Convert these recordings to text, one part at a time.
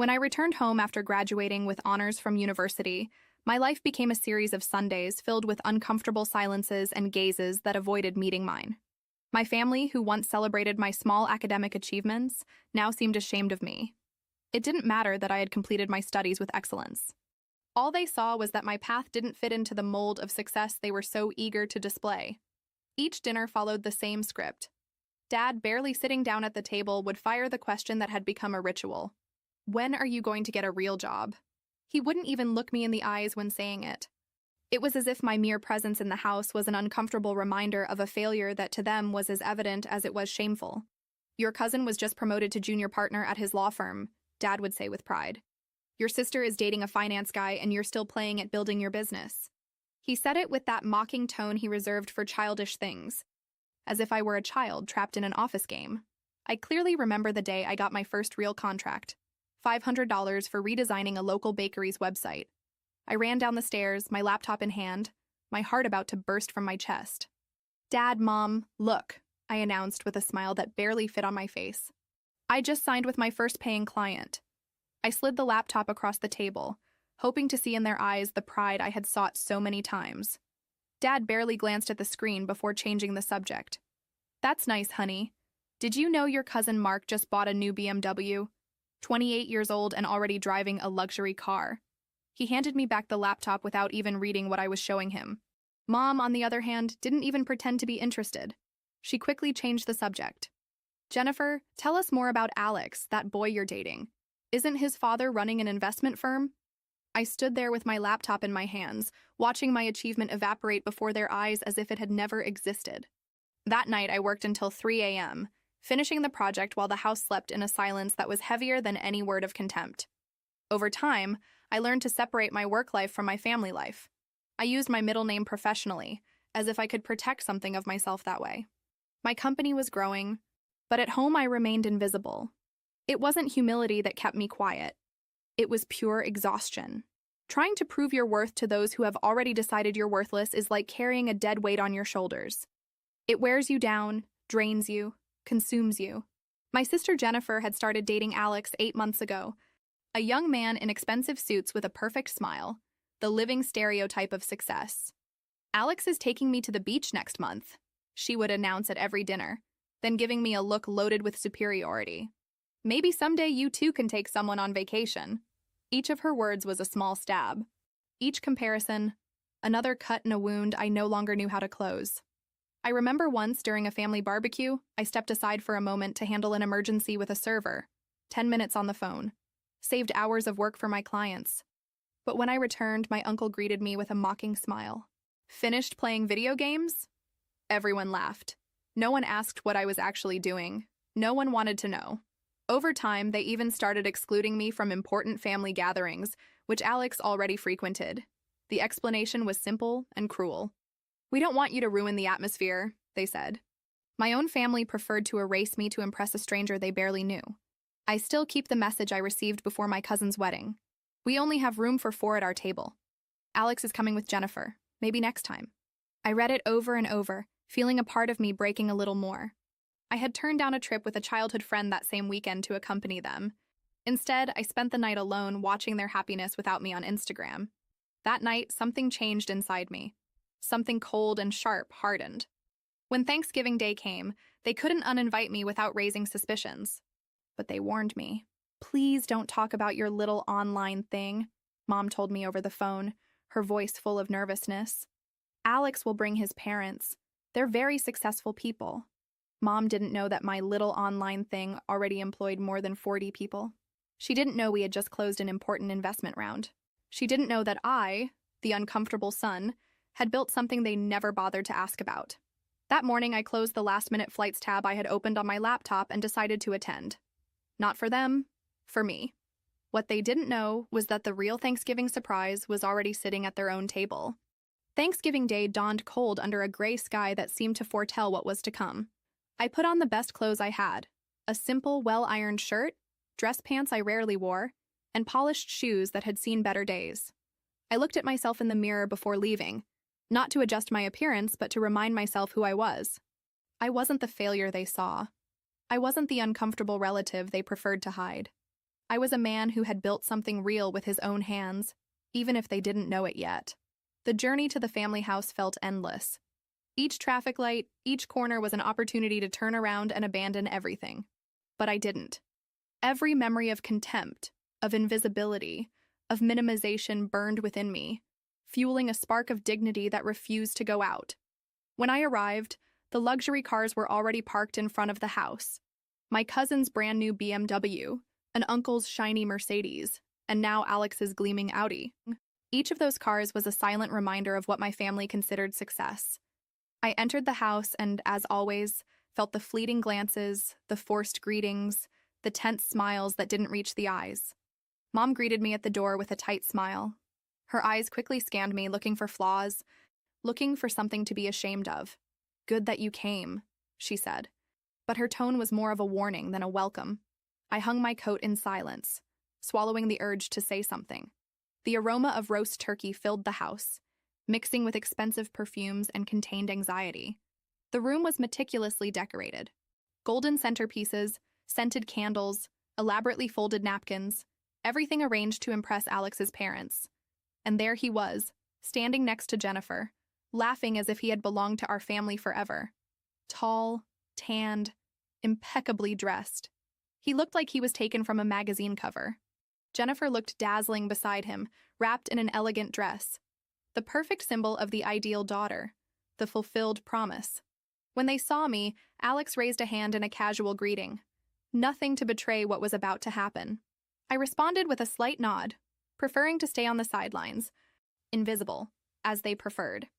When I returned home after graduating with honors from university, my life became a series of Sundays filled with uncomfortable silences and gazes that avoided meeting mine. My family, who once celebrated my small academic achievements, now seemed ashamed of me. It didn't matter that I had completed my studies with excellence. All they saw was that my path didn't fit into the mold of success they were so eager to display. Each dinner followed the same script. Dad, barely sitting down at the table, would fire the question that had become a ritual. When are you going to get a real job? He wouldn't even look me in the eyes when saying it. It was as if my mere presence in the house was an uncomfortable reminder of a failure that to them was as evident as it was shameful. Your cousin was just promoted to junior partner at his law firm, Dad would say with pride. Your sister is dating a finance guy and you're still playing at building your business. He said it with that mocking tone he reserved for childish things, as if I were a child trapped in an office game. I clearly remember the day I got my first real contract, $500 for redesigning a local bakery's website. I ran down the stairs, my laptop in hand, my heart about to burst from my chest. Dad, Mom, look, I announced with a smile that barely fit on my face. I just signed with my first paying client. I slid the laptop across the table, hoping to see in their eyes the pride I had sought so many times. Dad barely glanced at the screen before changing the subject. That's nice, honey. Did you know your cousin Mark just bought a new BMW? 28 years old and already driving a luxury car. He handed me back the laptop without even reading what I was showing him. Mom, on the other hand, didn't even pretend to be interested. She quickly changed the subject. Jennifer, tell us more about Alex, that boy you're dating. Isn't his father running an investment firm? I stood there with my laptop in my hands, watching my achievement evaporate before their eyes as if it had never existed. That night, I worked until 3 a.m., finishing the project while the house slept in a silence that was heavier than any word of contempt. Over time, I learned to separate my work life from my family life. I used my middle name professionally, as if I could protect something of myself that way. My company was growing, but at home I remained invisible. It wasn't humility that kept me quiet. It was pure exhaustion. Trying to prove your worth to those who have already decided you're worthless is like carrying a dead weight on your shoulders. It wears you down, drains you, consumes you. My sister Jennifer had started dating Alex 8 months ago, a young man in expensive suits with a perfect smile, the living stereotype of success. Alex is taking me to the beach next month, she would announce at every dinner, then giving me a look loaded with superiority. Maybe someday you too can take someone on vacation. Each of her words was a small stab. Each comparison, another cut in a wound I no longer knew how to close. I remember once during a family barbecue, I stepped aside for a moment to handle an emergency with a server. 10 minutes on the phone. Saved hours of work for my clients. But when I returned, my uncle greeted me with a mocking smile. Finished playing video games? Everyone laughed. No one asked what I was actually doing. No one wanted to know. Over time, they even started excluding me from important family gatherings, which Alex already frequented. The explanation was simple and cruel. We don't want you to ruin the atmosphere, they said. My own family preferred to erase me to impress a stranger they barely knew. I still keep the message I received before my cousin's wedding. We only have room for 4 at our table. Alex is coming with Jennifer, maybe next time. I read it over and over, feeling a part of me breaking a little more. I had turned down a trip with a childhood friend that same weekend to accompany them. Instead, I spent the night alone watching their happiness without me on Instagram. That night, something changed inside me. Something cold and sharp hardened. When Thanksgiving Day came, they couldn't uninvite me without raising suspicions. But they warned me. Please don't talk about your little online thing, Mom told me over the phone, her voice full of nervousness. Alex will bring his parents. They're very successful people. Mom didn't know that my little online thing already employed more than 40 people. She didn't know we had just closed an important investment round. She didn't know that I, the uncomfortable son, had built something they never bothered to ask about. That morning, I closed the last-minute flights tab I had opened on my laptop and decided to attend. Not for them, for me. What they didn't know was that the real Thanksgiving surprise was already sitting at their own table. Thanksgiving Day dawned cold under a gray sky that seemed to foretell what was to come. I put on the best clothes I had, a simple, well-ironed shirt, dress pants I rarely wore, and polished shoes that had seen better days. I looked at myself in the mirror before leaving, not to adjust my appearance, but to remind myself who I was. I wasn't the failure they saw. I wasn't the uncomfortable relative they preferred to hide. I was a man who had built something real with his own hands, even if they didn't know it yet. The journey to the family house felt endless. Each traffic light, each corner was an opportunity to turn around and abandon everything. But I didn't. Every memory of contempt, of invisibility, of minimization burned within me, fueling a spark of dignity that refused to go out. When I arrived, the luxury cars were already parked in front of the house. My cousin's brand new BMW, an uncle's shiny Mercedes, and now Alex's gleaming Audi. Each of those cars was a silent reminder of what my family considered success. I entered the house and, as always, felt the fleeting glances, the forced greetings, the tense smiles that didn't reach the eyes. Mom greeted me at the door with a tight smile. Her eyes quickly scanned me, looking for flaws, looking for something to be ashamed of. "Good that you came," she said. But her tone was more of a warning than a welcome. I hung my coat in silence, swallowing the urge to say something. The aroma of roast turkey filled the house, mixing with expensive perfumes and contained anxiety. The room was meticulously decorated. Golden centerpieces, scented candles, elaborately folded napkins, everything arranged to impress Alex's parents. And there he was, standing next to Jennifer, laughing as if he had belonged to our family forever. Tall, tanned, impeccably dressed. He looked like he was taken from a magazine cover. Jennifer looked dazzling beside him, wrapped in an elegant dress. The perfect symbol of the ideal daughter, the fulfilled promise. When they saw me, Alex raised a hand in a casual greeting. Nothing to betray what was about to happen. I responded with a slight nod, preferring to stay on the sidelines, invisible, as they preferred.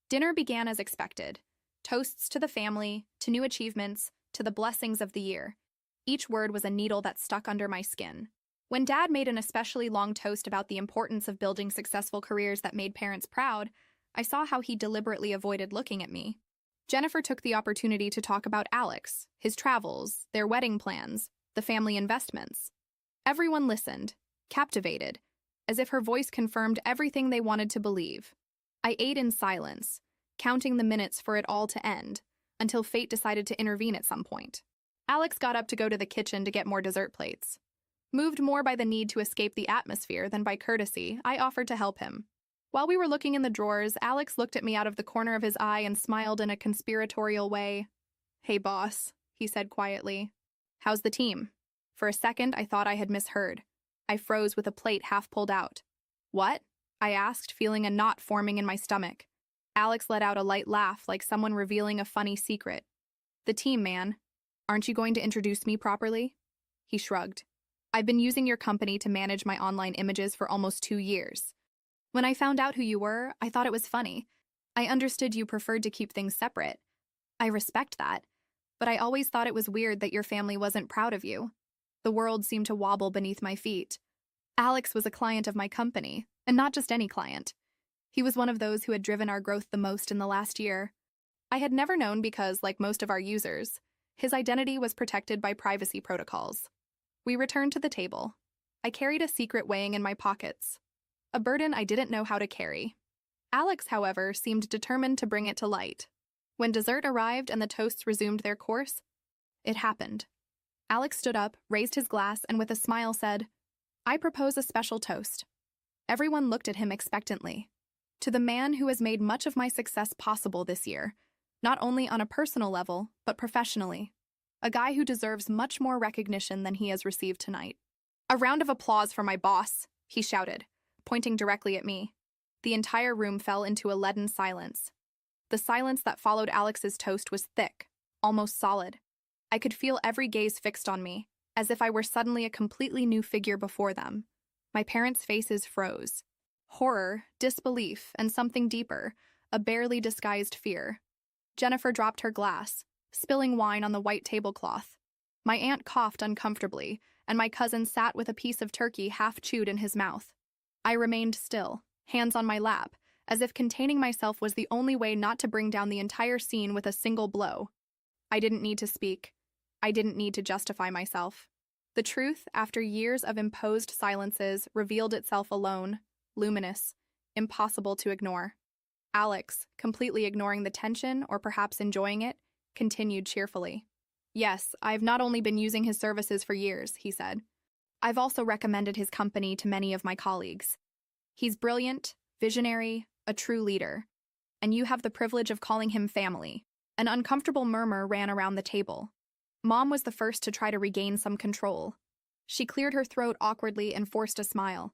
Dinner began as expected. Toasts to the family, to new achievements, to the blessings of the year. Each word was a needle that stuck under my skin. When Dad made an especially long toast about the importance of building successful careers that made parents proud, I saw how he deliberately avoided looking at me. Jennifer took the opportunity to talk about Alex, his travels, their wedding plans, the family investments. Everyone listened, captivated, as if her voice confirmed everything they wanted to believe. I ate in silence, counting the minutes for it all to end, until fate decided to intervene at some point. Alex got up to go to the kitchen to get more dessert plates. Moved more by the need to escape the atmosphere than by courtesy, I offered to help him. While we were looking in the drawers, Alex looked at me out of the corner of his eye and smiled in a conspiratorial way. "Hey, boss," he said quietly. "How's the team?" For a second, I thought I had misheard. I froze with a plate half pulled out. "What?" I asked, feeling a knot forming in my stomach. Alex let out a light laugh, like someone revealing a funny secret. "The team, man. Aren't you going to introduce me properly?" He shrugged. "I've been using your company to manage my online images for almost 2 years. When I found out who you were, I thought it was funny. I understood you preferred to keep things separate. I respect that, but I always thought it was weird that your family wasn't proud of you." The world seemed to wobble beneath my feet. Alex was a client of my company, and not just any client. He was one of those who had driven our growth the most in the last year. I had never known because, like most of our users, his identity was protected by privacy protocols. We returned to the table. I carried a secret weighing in my pockets, a burden I didn't know how to carry. Alex, however, seemed determined to bring it to light. When dessert arrived and the toasts resumed their course, it happened. Alex stood up, raised his glass, and with a smile said, "I propose a special toast." Everyone looked at him expectantly. "To the man who has made much of my success possible this year, not only on a personal level, but professionally. A guy who deserves much more recognition than he has received tonight." "A round of applause for my boss," he shouted, pointing directly at me. The entire room fell into a leaden silence. The silence that followed Alex's toast was thick, almost solid. I could feel every gaze fixed on me, as if I were suddenly a completely new figure before them. My parents' faces froze. Horror, disbelief, and something deeper, a barely disguised fear. Jennifer dropped her glass, spilling wine on the white tablecloth. My aunt coughed uncomfortably, and my cousin sat with a piece of turkey half chewed in his mouth. I remained still, hands on my lap, as if containing myself was the only way not to bring down the entire scene with a single blow. I didn't need to speak. I didn't need to justify myself. The truth, after years of imposed silences, revealed itself alone, luminous, impossible to ignore. Alex, completely ignoring the tension or perhaps enjoying it, continued cheerfully. "Yes, I've not only been using his services for years," he said, I've also recommended his company to many of my colleagues. He's brilliant, visionary, a true leader, and you have the privilege of calling him family. An uncomfortable murmur ran around the table. Mom was the first to try to regain some control. She cleared her throat awkwardly and forced a smile.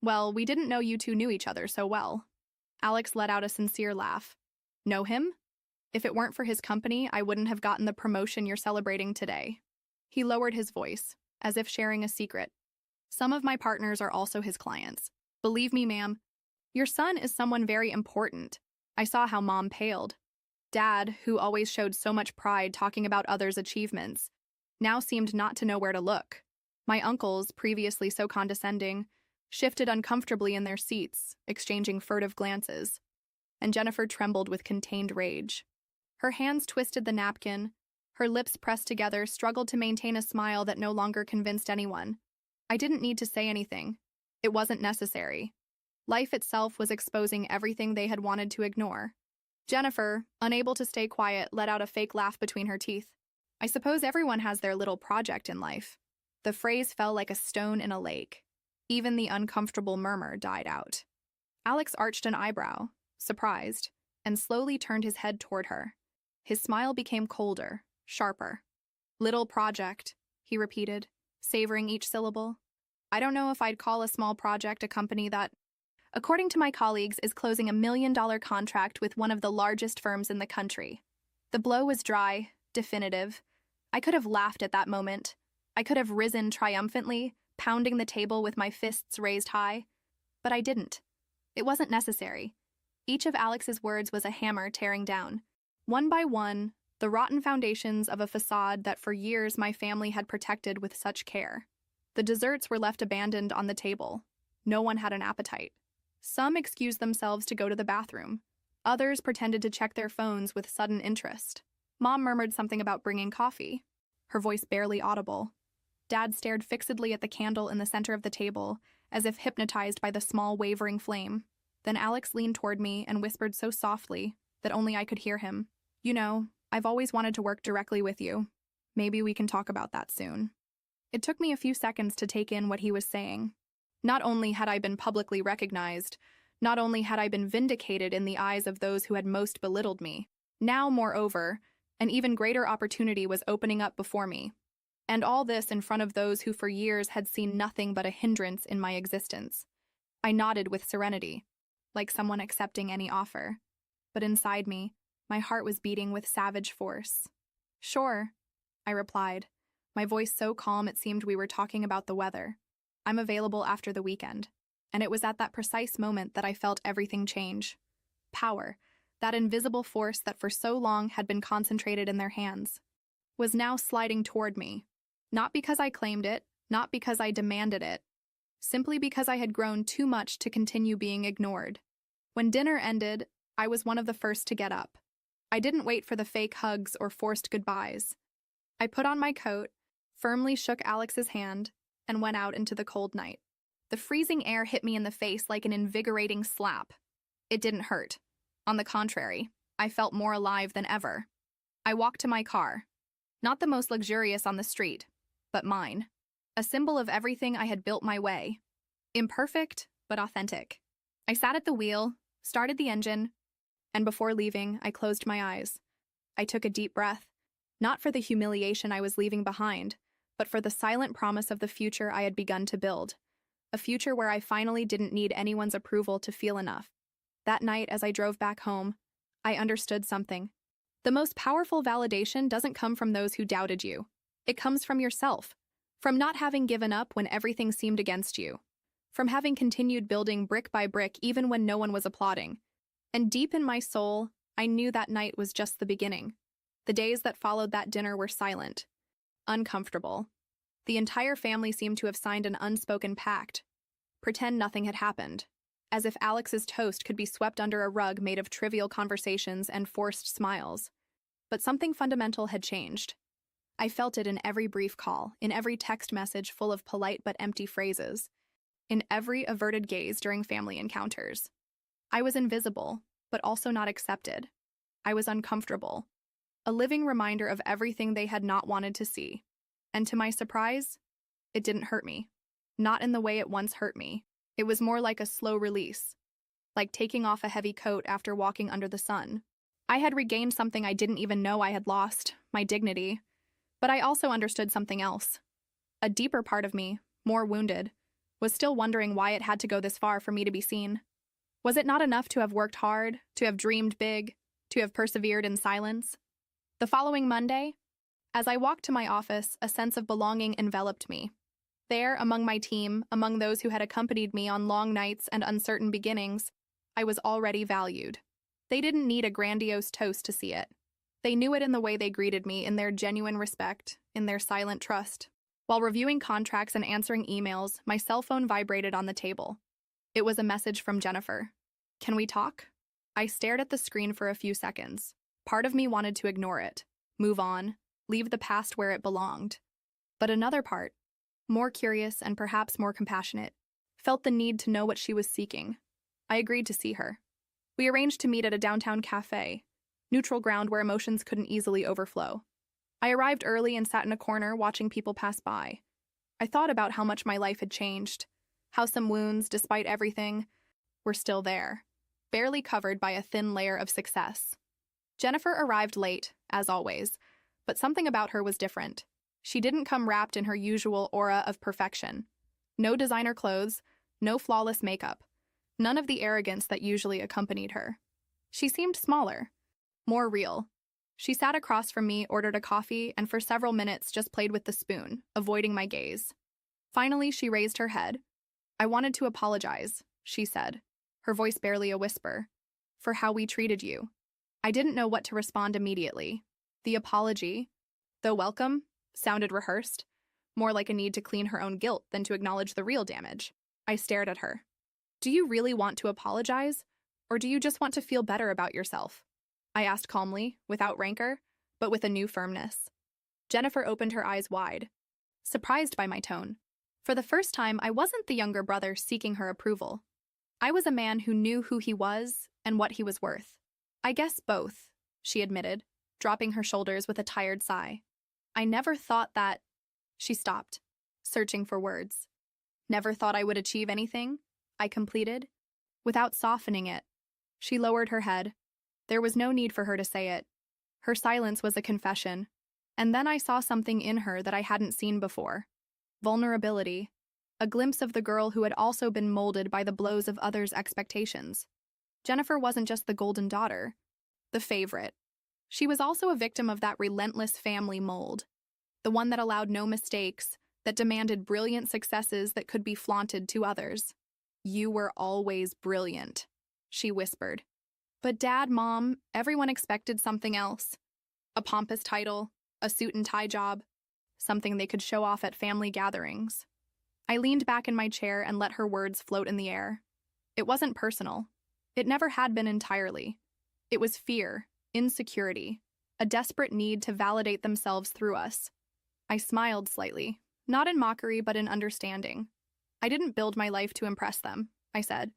Well, we didn't know you two knew each other so well. Alex let out a sincere laugh. Know him? If it weren't for his company, I wouldn't have gotten the promotion you're celebrating today. He lowered his voice, as if sharing a secret. Some of my partners are also his clients. Believe me, ma'am, your son is someone very important. I saw how Mom paled. Dad, who always showed so much pride talking about others' achievements, now seemed not to know where to look. My uncles, previously so condescending, shifted uncomfortably in their seats, exchanging furtive glances, and Jennifer trembled with contained rage. Her hands twisted the napkin, her lips pressed together, struggled to maintain a smile that no longer convinced anyone. I didn't need to say anything. It wasn't necessary. Life itself was exposing everything they had wanted to ignore. Jennifer, unable to stay quiet, let out a fake laugh between her teeth. I suppose everyone has their little project in life. The phrase fell like a stone in a lake. Even the uncomfortable murmur died out. Alex arched an eyebrow, surprised, and slowly turned his head toward her. His smile became colder, sharper. Little project, he repeated, savoring each syllable. I don't know if I'd call a small project a company that, according to my colleagues, is closing a $1 million contract with one of the largest firms in the country. The blow was dry, definitive. I could have laughed at that moment. I could have risen triumphantly, pounding the table with my fists raised high. But I didn't. It wasn't necessary. Each of Alex's words was a hammer tearing down, one by one, the rotten foundations of a facade that for years my family had protected with such care. The desserts were left abandoned on the table. No one had an appetite. Some excused themselves to go to the bathroom. Others pretended to check their phones with sudden interest. Mom murmured something about bringing coffee, her voice barely audible. Dad stared fixedly at the candle in the center of the table, as if hypnotized by the small, wavering flame. Then Alex leaned toward me and whispered so softly that only I could hear him. You know, I've always wanted to work directly with you. Maybe we can talk about that soon. It took me a few seconds to take in what he was saying. Not only had I been publicly recognized, not only had I been vindicated in the eyes of those who had most belittled me, now, moreover, an even greater opportunity was opening up before me. And all this in front of those who for years had seen nothing but a hindrance in my existence. I nodded with serenity, like someone accepting any offer. But inside me, my heart was beating with savage force. Sure, I replied, my voice so calm it seemed we were talking about the weather. I'm available after the weekend. And it was at that precise moment that I felt everything change. Power, that invisible force that for so long had been concentrated in their hands, was now sliding toward me. Not because I claimed it, not because I demanded it, simply because I had grown too much to continue being ignored. When dinner ended, I was one of the first to get up. I didn't wait for the fake hugs or forced goodbyes. I put on my coat, firmly shook Alex's hand, and went out into the cold night. The freezing air hit me in the face like an invigorating slap. It didn't hurt. On the contrary, I felt more alive than ever. I walked to my car. Not the most luxurious on the street, but mine. A symbol of everything I had built my way. Imperfect, but authentic. I sat at the wheel, started the engine, and before leaving, I closed my eyes. I took a deep breath, not for the humiliation I was leaving behind, but for the silent promise of the future I had begun to build. A future where I finally didn't need anyone's approval to feel enough. That night, as I drove back home, I understood something. The most powerful validation doesn't come from those who doubted you. It comes from yourself. From not having given up when everything seemed against you. From having continued building brick by brick even when no one was applauding. And deep in my soul, I knew that night was just the beginning. The days that followed that dinner were silent. Uncomfortable. The entire family seemed to have signed an unspoken pact. Pretend nothing had happened. As if Alex's toast could be swept under a rug made of trivial conversations and forced smiles. But something fundamental had changed. I felt it in every brief call, in every text message full of polite but empty phrases, in every averted gaze during family encounters. I was invisible, but also not accepted. I was uncomfortable. A living reminder of everything they had not wanted to see. And to my surprise, it didn't hurt me. not in the way it once hurt me. It was more like a slow release, like taking off a heavy coat after walking under the sun. I had regained something I didn't even know I had lost, my dignity. But I also understood something else. A deeper part of me, more wounded, was still wondering why it had to go this far for me to be seen. Was it not enough to have worked hard, to have dreamed big, to have persevered in silence? The following Monday, as I walked to my office, a sense of belonging enveloped me. There, among my team, among those who had accompanied me on long nights and uncertain beginnings, I was already valued. They didn't need a grandiose toast to see it. They knew it in the way they greeted me, in their genuine respect, in their silent trust. While reviewing contracts and answering emails, my cell phone vibrated on the table. It was a message from Jennifer. "Can we talk?" I stared at the screen for a few seconds. Part of me wanted to ignore it, move on, leave the past where it belonged. But another part, more curious and perhaps more compassionate, felt the need to know what she was seeking. I agreed to see her. We arranged to meet at a downtown cafe, neutral ground where emotions couldn't easily overflow. I arrived early and sat in a corner watching people pass by. I thought about how much my life had changed, how some wounds, despite everything, were still there, barely covered by a thin layer of success. Jennifer arrived late, as always, but something about her was different. She didn't come wrapped in her usual aura of perfection. No designer clothes, no flawless makeup, none of the arrogance that usually accompanied her. She seemed smaller, more real. She sat across from me, ordered a coffee, and for several minutes just played with the spoon, avoiding my gaze. Finally, she raised her head. "I wanted to apologize," she said, her voice barely a whisper, "for how we treated you." I didn't know what to respond immediately. The apology, though welcome, sounded rehearsed, more like a need to clean her own guilt than to acknowledge the real damage. I stared at her. "Do you really want to apologize, or do you just want to feel better about yourself?" I asked calmly, without rancor, but with a new firmness. Jennifer opened her eyes wide, surprised by my tone. For the first time, I wasn't the younger brother seeking her approval. I was a man who knew who he was and what he was worth. "I guess both," she admitted, dropping her shoulders with a tired sigh. "I never thought that—" She stopped, searching for words. "Never thought I would achieve anything?" I completed. Without softening it, she lowered her head. There was no need for her to say it. Her silence was a confession. And then I saw something in her that I hadn't seen before. Vulnerability. A glimpse of the girl who had also been molded by the blows of others' expectations. Jennifer wasn't just the golden daughter, the favorite. She was also a victim of that relentless family mold. The one that allowed no mistakes, that demanded brilliant successes that could be flaunted to others. "You were always brilliant," she whispered. But Dad, Mom, everyone expected something else. A pompous title, a suit and tie job, something they could show off at family gatherings. I leaned back in my chair and let her words float in the air. It wasn't personal. It never had been entirely. It was fear, insecurity, a desperate need to validate themselves through us. I smiled slightly, not in mockery but in understanding. "I didn't build my life to impress them," I said.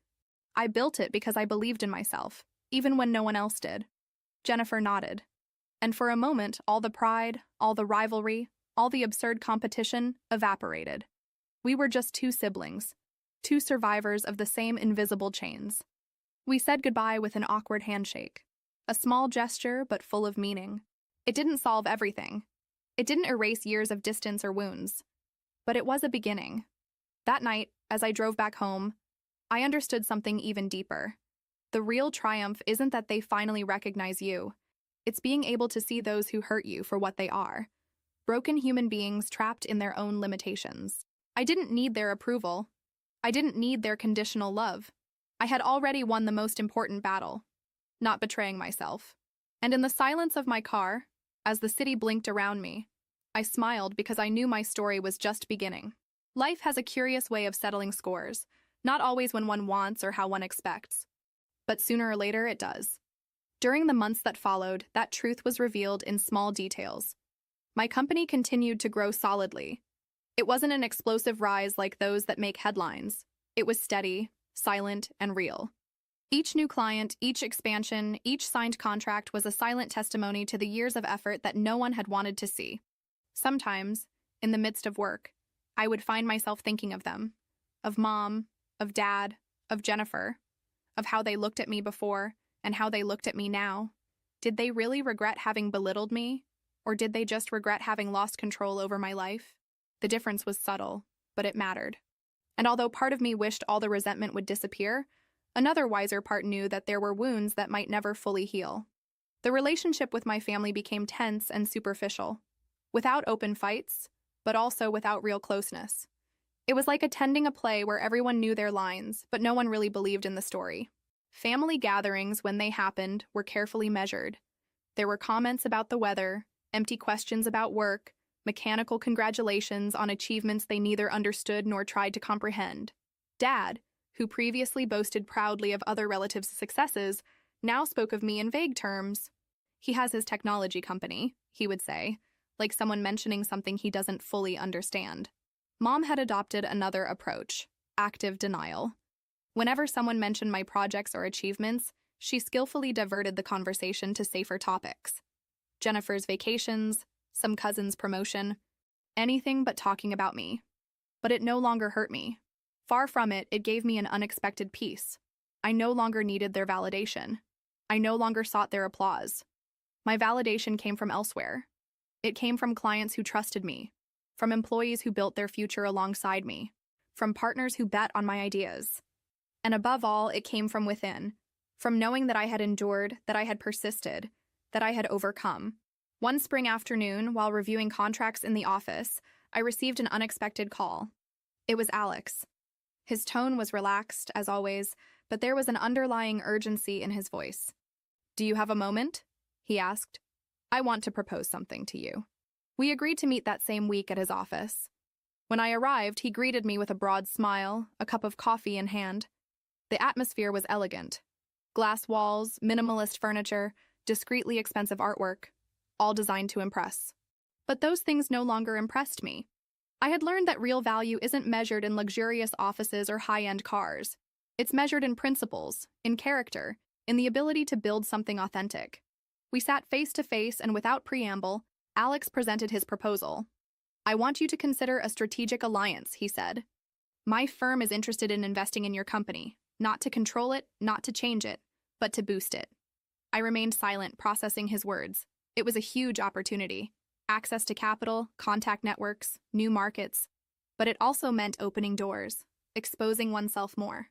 "I built it because I believed in myself, even when no one else did." Jennifer nodded. And for a moment, all the pride, all the rivalry, all the absurd competition evaporated. We were just two siblings, two survivors of the same invisible chains. We said goodbye with an awkward handshake. A small gesture, but full of meaning. It didn't solve everything. It didn't erase years of distance or wounds. But it was a beginning. That night, as I drove back home, I understood something even deeper. The real triumph isn't that they finally recognize you. It's being able to see those who hurt you for what they are. Broken human beings trapped in their own limitations. I didn't need their approval. I didn't need their conditional love. I had already won the most important battle, not betraying myself. And in the silence of my car, as the city blinked around me, I smiled because I knew my story was just beginning. Life has a curious way of settling scores, not always when one wants or how one expects. But sooner or later it does. During the months that followed, that truth was revealed in small details. My company continued to grow solidly. It wasn't an explosive rise like those that make headlines. It was steady, silent, and real. Each new client, each expansion, each signed contract was a silent testimony to the years of effort that no one had wanted to see. Sometimes, in the midst of work, I would find myself thinking of them, of Mom, of Dad, of Jennifer, of how they looked at me before and how they looked at me now. Did they really regret having belittled me, or did they just regret having lost control over my life? The difference was subtle, but it mattered. And although part of me wished all the resentment would disappear, another wiser part knew that there were wounds that might never fully heal. The relationship with my family became tense and superficial, without open fights, but also without real closeness. It was like attending a play where everyone knew their lines, but no one really believed in the story. Family gatherings, when they happened, were carefully measured. There were comments about the weather, empty questions about work, mechanical congratulations on achievements they neither understood nor tried to comprehend. Dad, who previously boasted proudly of other relatives' successes, now spoke of me in vague terms. He has his technology company, he would say, like someone mentioning something he doesn't fully understand. Mom had adopted another approach, active denial. Whenever someone mentioned my projects or achievements, she skillfully diverted the conversation to safer topics. Jennifer's vacations, some cousin's promotion, anything but talking about me. But it no longer hurt me. Far from it, it gave me an unexpected peace. I no longer needed their validation. I no longer sought their applause. My validation came from elsewhere. It came from clients who trusted me, from employees who built their future alongside me, from partners who bet on my ideas. And above all, it came from within, from knowing that I had endured, that I had persisted, that I had overcome. One spring afternoon, while reviewing contracts in the office, I received an unexpected call. It was Alex. His tone was relaxed, as always, but there was an underlying urgency in his voice. "Do you have a moment?" he asked. "I want to propose something to you." We agreed to meet that same week at his office. When I arrived, he greeted me with a broad smile, a cup of coffee in hand. The atmosphere was elegant. Glass walls, minimalist furniture, discreetly expensive artwork, all designed to impress. But those things no longer impressed me. I had learned that real value isn't measured in luxurious offices or high-end cars. It's measured in principles, in character, in the ability to build something authentic. We sat face to face, and without preamble, Alex presented his proposal. "I want you to consider a strategic alliance," he said. "My firm is interested in investing in your company, not to control it, not to change it, but to boost it." I remained silent, processing his words. It was a huge opportunity. Access to capital, contact networks, new markets. But it also meant opening doors, exposing oneself more.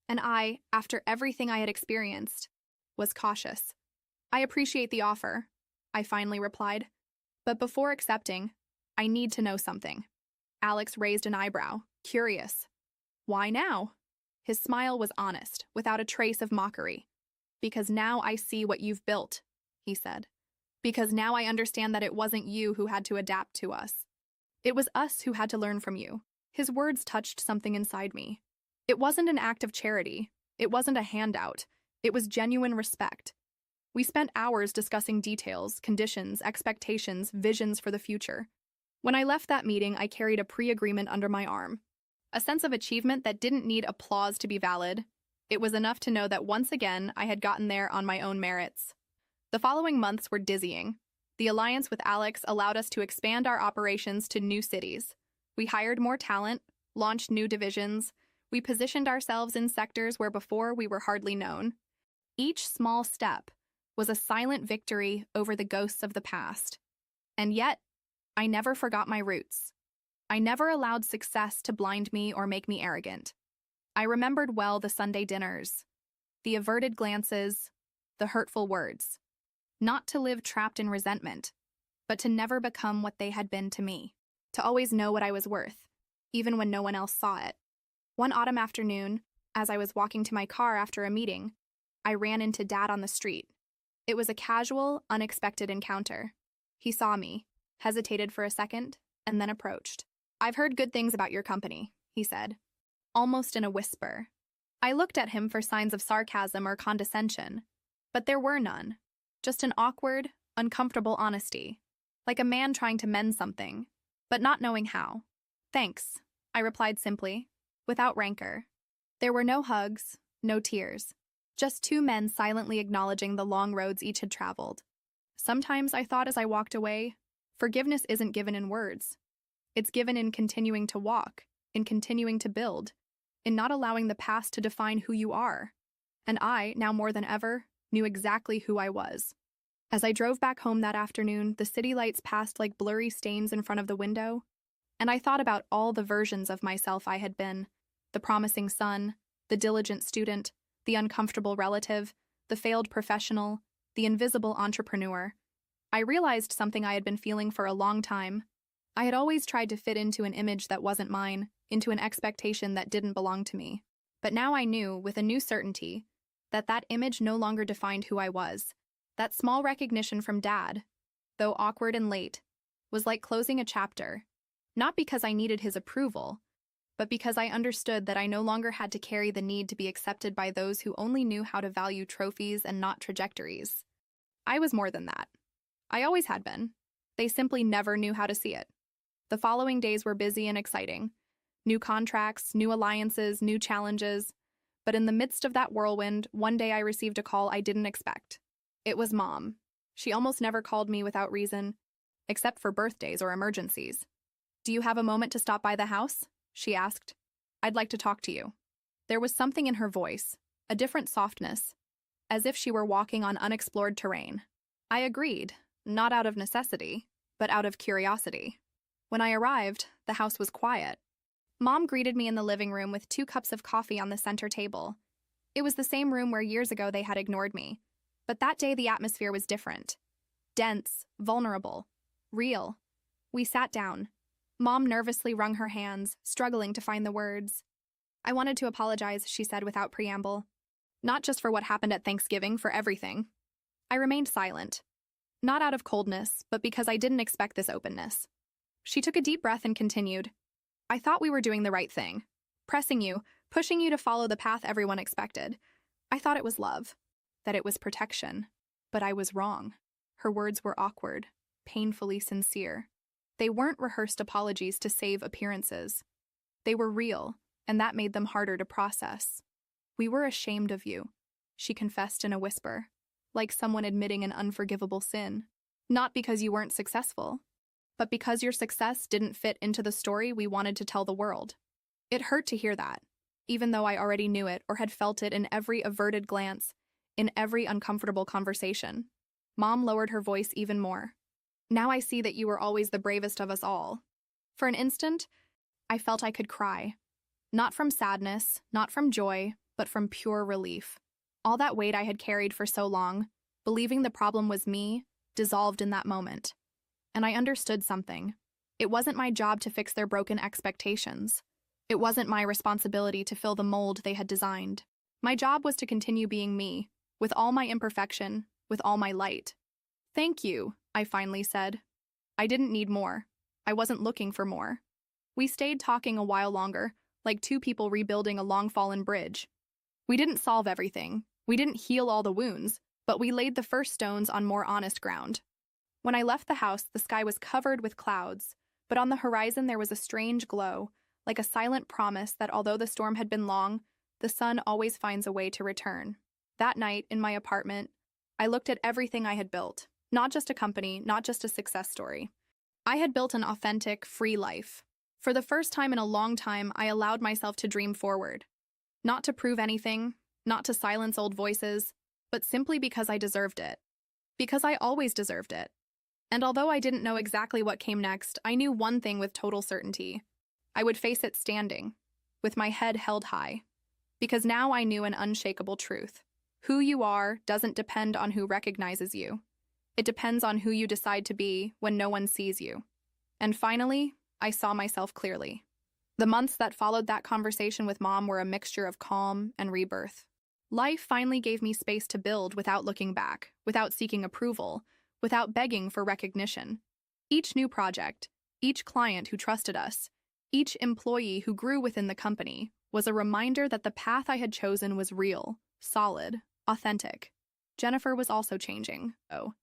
And I, after everything I had experienced, was cautious. "I appreciate the offer," I finally replied. "But before accepting, I need to know something." Alex raised an eyebrow, curious. "Why now?" His smile was honest, without a trace of mockery. "Because now I see what you've built," he said. "Because now I understand that it wasn't you who had to adapt to us. It was us who had to learn from you." His words touched something inside me. It wasn't an act of charity. It wasn't a handout. It was genuine respect. We spent hours discussing details, conditions, expectations, visions for the future. When I left that meeting, I carried a pre-agreement under my arm. A sense of achievement that didn't need applause to be valid. It was enough to know that once again, I had gotten there on my own merits. The following months were dizzying. The alliance with Alex allowed us to expand our operations to new cities. We hired more talent, launched new divisions. We positioned ourselves in sectors where before we were hardly known. Each small step was a silent victory over the ghosts of the past. And yet, I never forgot my roots. I never allowed success to blind me or make me arrogant. I remembered well the Sunday dinners, the averted glances, the hurtful words. Not to live trapped in resentment, but to never become what they had been to me. To always know what I was worth, even when no one else saw it. One autumn afternoon, as I was walking to my car after a meeting, I ran into Dad on the street. It was a casual, unexpected encounter. He saw me, hesitated for a second, and then approached. "I've heard good things about your company," he said, almost in a whisper. I looked at him for signs of sarcasm or condescension, but there were none. Just an awkward, uncomfortable honesty, like a man trying to mend something, but not knowing how. "Thanks," I replied simply, without rancor. There were no hugs, no tears. Just two men silently acknowledging the long roads each had traveled. Sometimes I thought as I walked away, forgiveness isn't given in words. It's given in continuing to walk, in continuing to build, in not allowing the past to define who you are. And I, now more than ever, knew exactly who I was. As I drove back home that afternoon, the city lights passed like blurry stains in front of the window, and I thought about all the versions of myself I had been: the promising son, the diligent student, the uncomfortable relative, the failed professional, the invisible entrepreneur. I realized something I had been feeling for a long time. I had always tried to fit into an image that wasn't mine, into an expectation that didn't belong to me. But now I knew, with a new certainty, that that image no longer defined who I was. That small recognition from Dad, though awkward and late, was like closing a chapter, not because I needed his approval, but because I understood that I no longer had to carry the need to be accepted by those who only knew how to value trophies and not trajectories. I was more than that. I always had been. They simply never knew how to see it. The following days were busy and exciting. New contracts, new alliances, new challenges. But in the midst of that whirlwind, one day I received a call I didn't expect. It was Mom. She almost never called me without reason, except for birthdays or emergencies. "Do you have a moment to stop by the house?" she asked. "I'd like to talk to you." There was something in her voice, a different softness, as if she were walking on unexplored terrain. I agreed, not out of necessity, but out of curiosity. When I arrived, the house was quiet. Mom greeted me in the living room with 2 cups of coffee on the center table. It was the same room where years ago they had ignored me. But that day the atmosphere was different. Dense, vulnerable, real. We sat down. Mom nervously wrung her hands, struggling to find the words. "I wanted to apologize," she said without preamble. "Not just for what happened at Thanksgiving, for everything." I remained silent. Not out of coldness, but because I didn't expect this openness. She took a deep breath and continued. "I thought we were doing the right thing. Pressing you, pushing you to follow the path everyone expected. I thought it was love, that it was protection. But I was wrong." Her words were awkward, painfully sincere. They weren't rehearsed apologies to save appearances. They were real, and that made them harder to process. "We were ashamed of you," she confessed in a whisper, like someone admitting an unforgivable sin. "Not because you weren't successful, but because your success didn't fit into the story we wanted to tell the world." It hurt to hear that, even though I already knew it or had felt it in every averted glance, in every uncomfortable conversation. Mom lowered her voice even more. "Now I see that you were always the bravest of us all." For an instant, I felt I could cry. Not from sadness, not from joy, but from pure relief. All that weight I had carried for so long, believing the problem was me, dissolved in that moment. And I understood something. It wasn't my job to fix their broken expectations. It wasn't my responsibility to fill the mold they had designed. My job was to continue being me, with all my imperfection, with all my light. "Thank you," I finally said. I didn't need more. I wasn't looking for more. We stayed talking a while longer, like 2 people rebuilding a long-fallen bridge. We didn't solve everything. We didn't heal all the wounds, but we laid the first stones on more honest ground. When I left the house, the sky was covered with clouds, but on the horizon there was a strange glow, like a silent promise that although the storm had been long, the sun always finds a way to return. That night, in my apartment, I looked at everything I had built. Not just a company, not just a success story. I had built an authentic, free life. For the first time in a long time, I allowed myself to dream forward. Not to prove anything, not to silence old voices, but simply because I deserved it. Because I always deserved it. And although I didn't know exactly what came next, I knew one thing with total certainty. I would face it standing, with my head held high. Because now I knew an unshakable truth. Who you are doesn't depend on who recognizes you. It depends on who you decide to be when no one sees you. And finally, I saw myself clearly. The months that followed that conversation with Mom were a mixture of calm and rebirth. Life finally gave me space to build without looking back, without seeking approval, without begging for recognition. Each new project, each client who trusted us, each employee who grew within the company was a reminder that the path I had chosen was real, solid, authentic. Jennifer was also changing, though.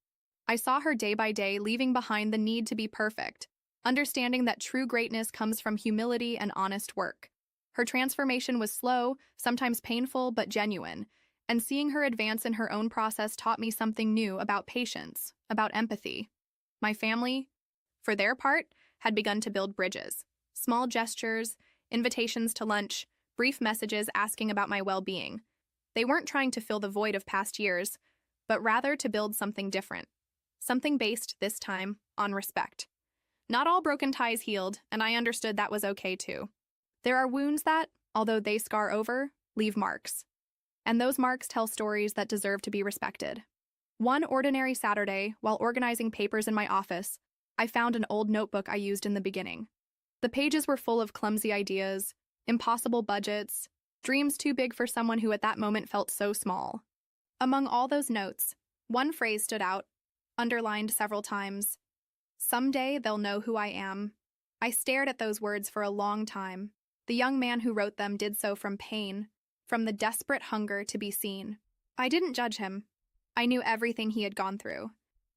I saw her day by day leaving behind the need to be perfect, understanding that true greatness comes from humility and honest work. Her transformation was slow, sometimes painful, but genuine, and seeing her advance in her own process taught me something new about patience, about empathy. My family, for their part, had begun to build bridges. Small gestures, invitations to lunch, brief messages asking about my well-being. They weren't trying to fill the void of past years, but rather to build something different. Something based, this time, on respect. Not all broken ties healed, and I understood that was okay too. There are wounds that, although they scar over, leave marks. And those marks tell stories that deserve to be respected. One ordinary Saturday, while organizing papers in my office, I found an old notebook I used in the beginning. The pages were full of clumsy ideas, impossible budgets, dreams too big for someone who at that moment felt so small. Among all those notes, one phrase stood out, underlined several times. Someday they'll know who I am. I stared at those words for a long time. The young man who wrote them did so from pain, from the desperate hunger to be seen. I didn't judge him. I knew everything he had gone through.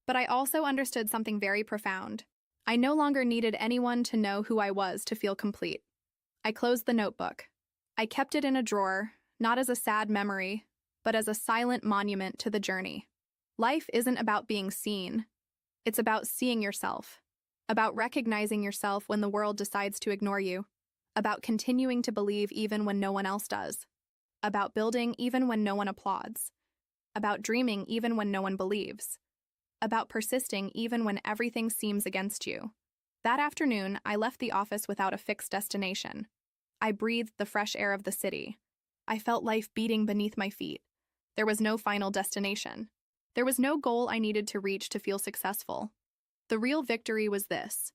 But I also understood something very profound. I no longer needed anyone to know who I was to feel complete. I closed the notebook. I kept it in a drawer, not as a sad memory, but as a silent monument to the journey. Life isn't about being seen. It's about seeing yourself, about recognizing yourself when the world decides to ignore you, about continuing to believe even when no one else does, about building even when no one applauds, about dreaming even when no one believes, about persisting even when everything seems against you. That afternoon, I left the office without a fixed destination. I breathed the fresh air of the city. I felt life beating beneath my feet. There was no final destination. There was no goal I needed to reach to feel successful. The real victory was this: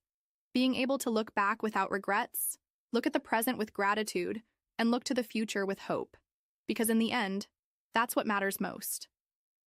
being able to look back without regrets, look at the present with gratitude, and look to the future with hope. Because in the end, that's what matters most.